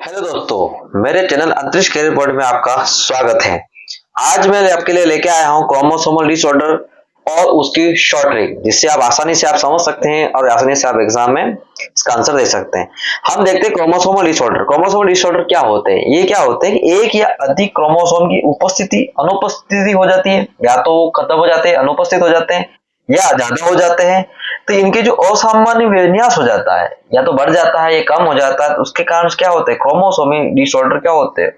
Hello दोस्तों, मेरे channel अंतरिक्ष कैरियर पॉइंट में आपका स्वागत है। आज मैं आपके लिए लेके आया हूँ क्रोमोसोमल डिसऑर्डर और उसकी शॉर्ट ट्रिक, जिससे आप आसानी से समझ सकते हैं और आसानी से आप एग्जाम में इसका आंसर दे सकते हैं। हम देखते हैं क्रोमोसोमल डिसऑर्डर। क्रोमोसोमल डिसऑर्डर क्या होते हैं? ये क्या होते हैं कि एक या अधिक क्रोमोसोम की उपस्थिति अनुपस्थिति हो जाती है, या तो वो खत्म हो जाते हैं, अनुपस्थित हो जाते हैं, या ज्यादा हो जाते हैं। तो इनके जो असामान्य विन्यास हो जाता है, या तो बढ़ जाता है या कम हो जाता है, उसके कारण क्या होते हैं? क्रोमोसोमल डिसऑर्डर क्या होते हैं?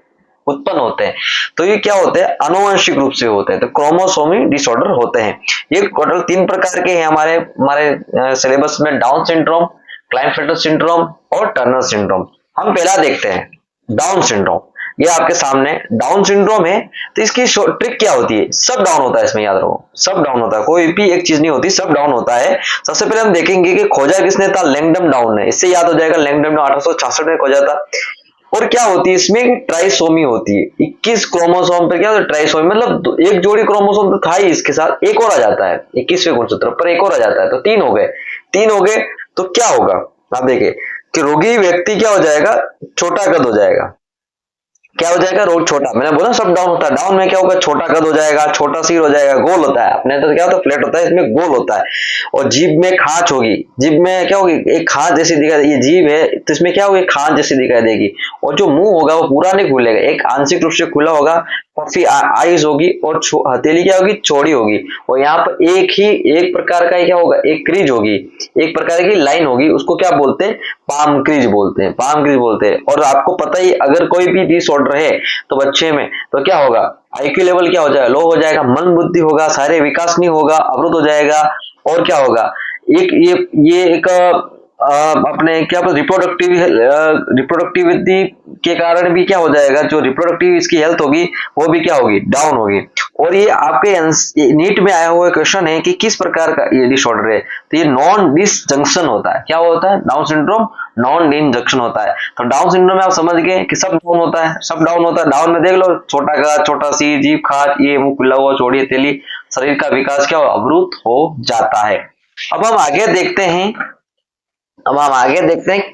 उत्पन्न होते हैं। तो ये क्या होते हैं? आनुवंशिक रूप से होते हैं। तो क्रोमोसोमल डिसऑर्डर होते हैं। ये टोटल 3 प्रकार के हैं हमारे हमारे सिलेबस में: डाउन सिंड्रोम, क्लाइनफेल्टर सिंड्रोम और टर्नर सिंड्रोम। हम पहला देखते हैं डाउन सिंड्रोम। ये आपके सामने डाउन सिंड्रोम है। तो इसकी ट्रिक क्या होती है? सब डाउन होता है, इसमें याद रखो, सब डाउन होता है, कोई भी एक चीज नहीं होती, सब डाउन होता है। सबसे पहले हम देखेंगे कि खोजा किसने था? लैंगडम डाउन ने। इससे याद हो जाएगा, लैंगडम ने 1866 में खोजा था। और क्या होती है इसमें? ट्राइसोमी होती है। 21 क्रोमोसोम पे क्या होता है? ट्राइसोमी मतलब एक जोड़ी क्रोमोसोम तो था ही, इसके साथ एक और आ जाता है, 21वें गुणसूत्र पर एक और आ जाता है, तो 3 हो गए। 3 हो गए तो क्या होगा? आप देखिए कि रोगी व्यक्ति क्या हो जाएगा? छोटा कद हो जाएगा। क्या हो जाएगा? रोग छोटा। मैंने बोला सब डाउन होता है। डाउन में क्या होगा? छोटा कद हो जाएगा, छोटा सिर हो जाएगा, गोल होता है। अपने तो क्या होता है? फ्लैट होता है, इसमें गोल होता है। और जीभ में खांच होगी। जीभ में क्या होगी? एक खांच जैसी दिखाई, ये जीभ है तो इसमें क्या होगी? खांच जैसी दिखाई देगी। और जो मुंह होगा वो पूरा नहीं खुलेगा, एक आंशिक रूप से खुला होगा। पफी आईज होगी और हथेली क्या होगी? चौड़ी होगी। और यहाँ पर एक प्रकार का क्या होगा? एक क्रीज होगी, एक प्रकार की लाइन होगी। उसको क्या बोलते हैं? पाम क्रीज बोलते हैं, पाम क्रीज बोलते हैं। और आपको पता ही, अगर कोई भी डिसऑर्डर है तो बच्चे में तो क्या होगा? आईक्यू लेवल क्या हो जाएगा? लो हो जाएगा, मन बुद्धि होगा, शारीरिक विकास नहीं होगा, अवरुद्ध हो जाएगा। और क्या होगा? एक ये एक अपने क्या रिप्रोडक्टिविटी के कारण भी क्या हो जाएगा? जो रिप्रोडक्टिव इसकी हेल्थ होगी वो भी क्या होगी? डाउन होगी। और ये आपके नीट में आया हुआ क्वेश्चन है कि किस प्रकार का ये डिसऑर्डर है। तो ये नॉन डिसजंक्शन होता है। क्या होता है? डाउन सिंड्रोम नॉन डिसजंक्शन होता है। तो डाउन सिंड्रोम में आप समझ गए कि सब डाउन होता है, सब डाउन होता है। डाउन में देख लो, छोटा का छोटा सी जीभ, खांच, ये मुंह खुला हुआ, चौड़ी हथेली, शरीर का विकास क्या हो? अवरुद्ध हो जाता है। अब हम आगे देखते हैं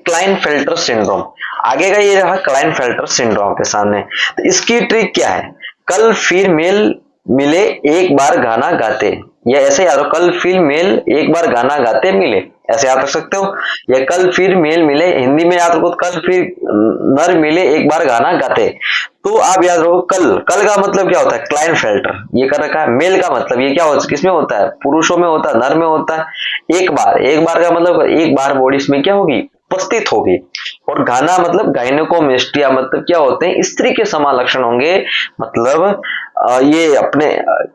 क्लाइनफेल्टर सिंड्रोम। आगे का ये रहा क्लाइनफेल्टर सिंड्रोम के सामने। तो इसकी ट्रिक क्या है? कल फिर मेल मिले एक बार गाना गाते, या ऐसे याद रखो, कल फिर मेल एक बार गाना गाते मिले, ऐसे याद रख सकते हो। या कल फिर मेल मिले, हिंदी में याद रखो, कल फिर नर मिले एक बार गाना गाते। तो आप याद रखो, कल कल का मतलब क्या होता है? क्लाइनफेल्टर ये कर रखा है। मेल का मतलब ये क्या होता है? किसमें होता है? पुरुषों में होता है, नर में होता है। एक बार का मतलब एक बार बॉडी इसमें क्या होगी? उपस्थित होगी। और गाना मतलब गायनेकोमेस्टिया मतलब क्या होते हैं? स्त्री के समान लक्षण होंगे। मतलब ये अपने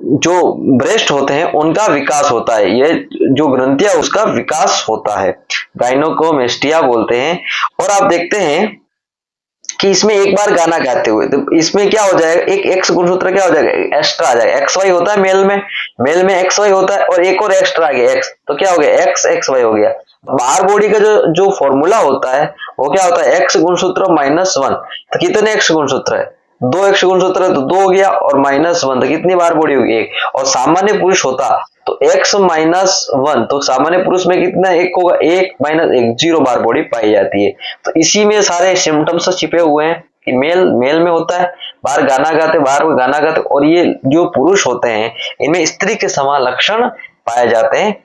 जो ब्रेस्ट होते हैं उनका विकास होता है, ये जो ग्रंथियां उसका विकास होता है, गायनेकोमेस्टिया बोलते हैं। और आप देखते हैं कि इसमें एक बार गाना गाते हुए, तो इसमें क्या हो जाएगा? एक एक्स गुणसूत्र क्या हो जाएगा? एक्स्ट्रा आ जाएगा। एक्स वाई होता है मेल में एक्स वाई होता है, और एक और एक्स्ट्रा आ गया एक्स, तो क्या हो गया? एक्स एक्स वाई हो गया। बाहर बॉडी का जो जो फॉर्मूला होता है वो क्या होता है? एक्स गुणसूत्र -1। तो कितने एक्स गुणसूत्र है? 2 एक्स गुणसूत्र है तो 2 हो गया, और -1 तो कितनी बार बॉडी होगी? 1। और सामान्य पुरुष होता तो x-1, तो सामान्य पुरुष में कितना? 1 होगा, 1 - 1 0 बार बॉडी पाई जाती है। तो इसी में सारे सिम्टम्स छिपे हुए हैं कि मेल में होता है, बाहर गाना गाते, और ये जो पुरुष होते हैं इनमें स्त्री के समान लक्षण पाए जाते हैं।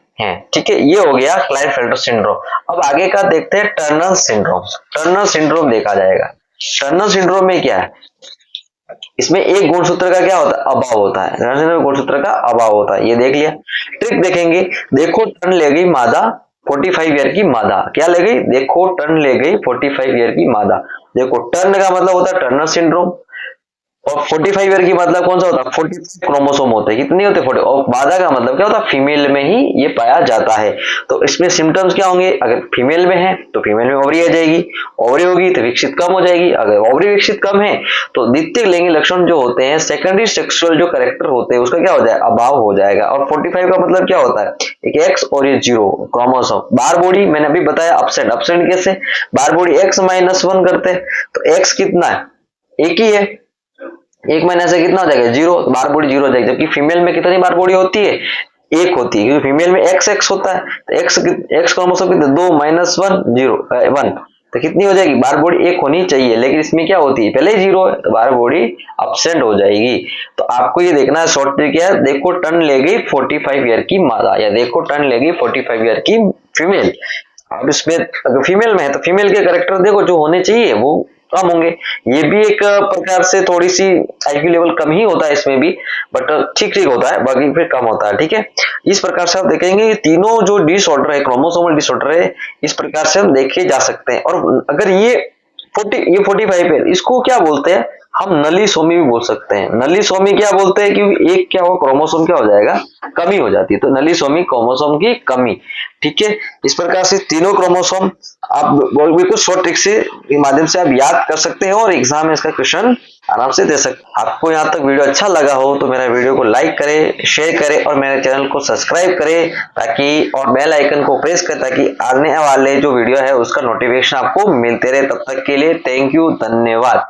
ठीक है, ये हो गया क्लाइनफेल्टर सिंड्रोम। अब आगे का देखते हैं टर्नर सिंड्रोम। टर्नर सिंड्रोम देखा जाएगा। टर्नर सिंड्रोम में क्या है? इसमें एक गुणसूत्र का क्या होता है? अभाव होता है। गुणसूत्र का अभाव होता है, ये देख लिया। ट्रिक देखेंगे, देखो टर्न ले गई मादा 45 ईयर की मादा। क्या ले गई? देखो टर्न ले गई 45 ईयर की मादा। देखो टर्न का मतलब होता है टर्नर सिंड्रोम, और 45 ईयर की मतलब कौन सा होता है? 40 क्रोमोसोम होते हैं। कितने होते हैं? 40। और मादा का मतलब क्या होता है? फीमेल में ही ये पाया जाता है। तो इसमें सिम्टम्स क्या होंगे? अगर फीमेल में है तो फीमेल में ओवरी आ जाएगी, ओवरी होगी तो विकसित कम हो जाएगी। अगर ओवरी विकसित कम है तो द्वितीय लैंगिक लक्षण जो होते हैं, सेकेंडरी सेक्सुअल जो कैरेक्टर होते हैं, उसका क्या हो जाएगा? अभाव हो जाएगा। और 45 का मतलब क्या होता है? एक एक्स और ये 0 क्रोमोसोम। बार बॉडी मैंने अभी बताया, अपसेंट कैसे? बार बॉडी x-1 करते हैं, तो x कितना है? एक ही है। 1 महीने से कितना हो जाएगा? 0, बार बॉडी 0 हो जाएगी। जबकि फीमेल में कितनी बार बॉडी होती है? 1 होती है, क्योंकि फीमेल में एक्स होता है। तो एक्स क्रोमोसोम कितने? 2 - 1 0 1। तो कितनी हो जाएगी, बार बॉडी एक होनी चाहिए, लेकिन इसमें क्या होती है, पहले ही 0 है तो बार बॉडी अब्सेंट हो जाएगी। तो आपको ये देखना है शॉर्ट ट्रिक क्या है, देखो टर्न ले गई 45 ईयर की मादा, या देखो टर्न ले गई 45 ईयर की फीमेल। अब इसमें अगर फीमेल में है तो फीमेल के कैरेक्टर देखो जो होने चाहिए वो कम होंगे। ये भी एक प्रकार से थोड़ी सी आईक्यू लेवल कम ही होता है इसमें भी, बट ठीक ठीक होता है, बाकी फिर कम होता है, ठीक है। इस प्रकार से आप देखेंगे कि तीनों जो डिसऑर्डर है, क्रोमोसोमल डिसऑर्डर है, इस प्रकार से हम देखे जा सकते हैं। और अगर ये 45 है, इसको क्या बोलते हैं हम, नलीसोमी भी बोल सकते हैं। नलीसोमी क्या बोलते हैं, क्योंकि एक क्या हो क्रोमोसोम क्या हो जाएगा, कमी हो जाती है, तो नलीसोमी क्रोमोसोम की कमी, ठीक है। इस प्रकार से तीनों क्रोमोसोम आप बिल्कुल शॉर्ट ट्रिक से के माध्यम से आप याद कर सकते हो और एग्जाम में इसका क्वेश्चन आराम से दे सकते। आपको यहाँ तक वीडियो अच्छा लगा हो तो मेरा वीडियो को लाइक करें, शेयर करें और मेरे चैनल को सब्सक्राइब करें, ताकि और बेल आइकन को प्रेस करें ताकि आने वाले जो वीडियो है उसका नोटिफिकेशन आपको मिलते रहे। तब तक के लिए थैंक यू, धन्यवाद।